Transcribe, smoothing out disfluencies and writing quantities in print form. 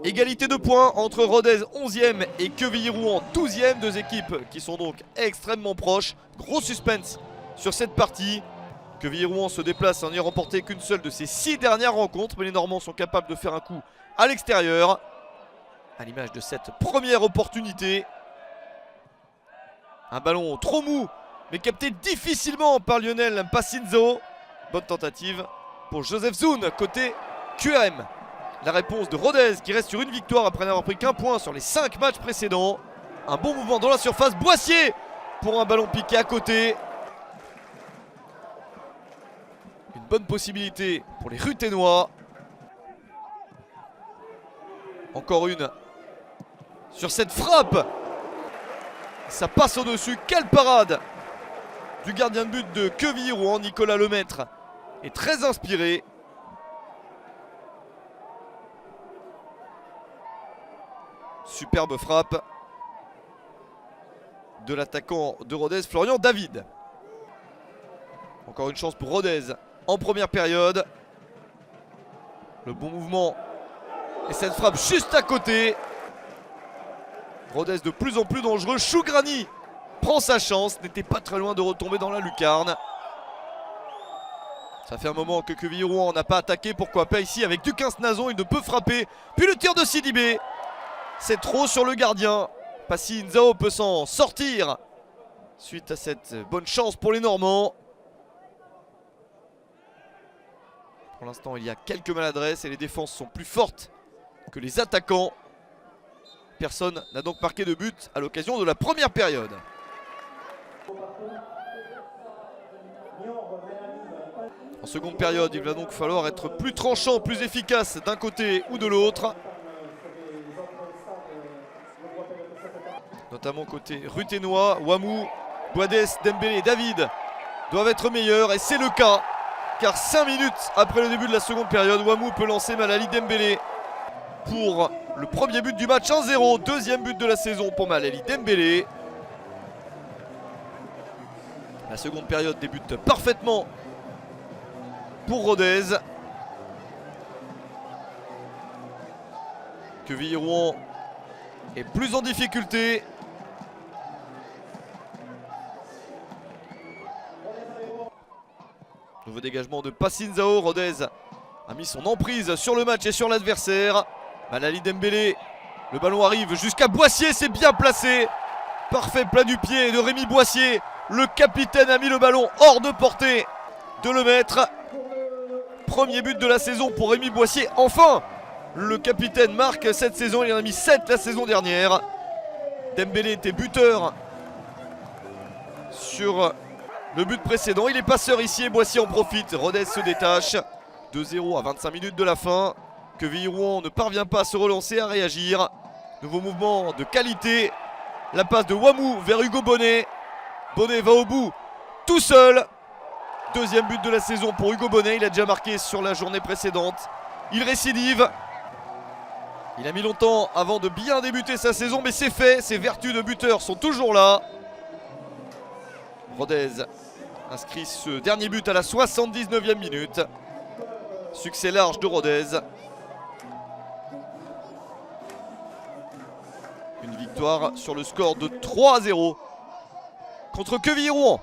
Égalité de points entre Rodez 11e et Quevilly-Rouen 12e. Deux équipes qui sont donc extrêmement proches. Gros suspense sur cette partie. Quevilly-Rouen se déplace en n'y remporté qu'une seule de ses 6 dernières rencontres. Mais les Normands sont capables de faire un coup à l'extérieur. À l'image de cette première opportunité. Un ballon trop mou, mais capté difficilement par Lionel Passinzo. Bonne tentative pour Joseph Zoun, côté QRM. La réponse de Rodez qui reste sur une victoire après n'avoir pris qu'un point sur les 5 matchs précédents. Un bon mouvement dans la surface. Boissier pour un ballon piqué à côté. Une bonne possibilité pour les Ruténois. Encore une sur cette frappe. Ça passe au-dessus. Quelle parade du gardien de but de Quevilly-Rouen. Nicolas Lemaître est très inspiré. Superbe frappe de l'attaquant de Rodez, Florian David. Encore une chance pour Rodez en première période. Le bon mouvement et cette frappe juste à côté. Rodez de plus en plus dangereux. Chougrani prend sa chance, n'était pas très loin de retomber dans la lucarne. Ça fait un moment que Quevilly-Rouen n'a pas attaqué, pourquoi pas ici avec Duquesne Nazon, il ne peut frapper. Puis le tir de Sidibé. C'est trop sur le gardien. Passy Nzao peut s'en sortir suite à cette bonne chance pour les Normands. Pour l'instant, il y a quelques maladresses et les défenses sont plus fortes que les attaquants. Personne n'a donc marqué de but à l'occasion de la première période. En seconde période, il va donc falloir être plus tranchant, plus efficace d'un côté ou de l'autre. Notamment côté Ruténois, Wamou, Boadès, Dembélé et David doivent être meilleurs et c'est le cas. Car 5 minutes après le début de la seconde période, Wamou peut lancer Malali Dembélé pour le premier but du match, 1-0. Deuxième but de la saison pour Malali Dembélé. La seconde période débute parfaitement pour Rodez. Quevilly-Rouen est plus en difficulté. Nouveau dégagement de Passinzao. Rodez a mis son emprise sur le match et sur l'adversaire. Malali Dembélé. Le ballon arrive jusqu'à Boissier. C'est bien placé. Parfait plat du pied de Rémi Boissier. Le capitaine a mis le ballon hors de portée de Lemaître. Premier but de la saison pour Rémi Boissier. Enfin, le capitaine marque cette saison. Il en a mis 7 la saison dernière. Dembélé était buteur sur le but précédent. Il est passeur ici et Boissier en profite. Rodez se détache. 2-0 à 25 minutes de la fin. Quevilly-Rouen ne parvient pas à se relancer, à réagir. Nouveau mouvement de qualité. La passe de Wamou vers Hugo Bonnet. Bonnet va au bout tout seul. Deuxième but de la saison pour Hugo Bonnet. Il a déjà marqué sur la journée précédente. Il récidive. Il a mis longtemps avant de bien débuter sa saison, mais c'est fait. Ses vertus de buteur sont toujours là. Rodez inscrit ce dernier but à la 79e minute. Succès large de Rodez. Une victoire sur le score de 3-0 contre Quevilly-Rouen.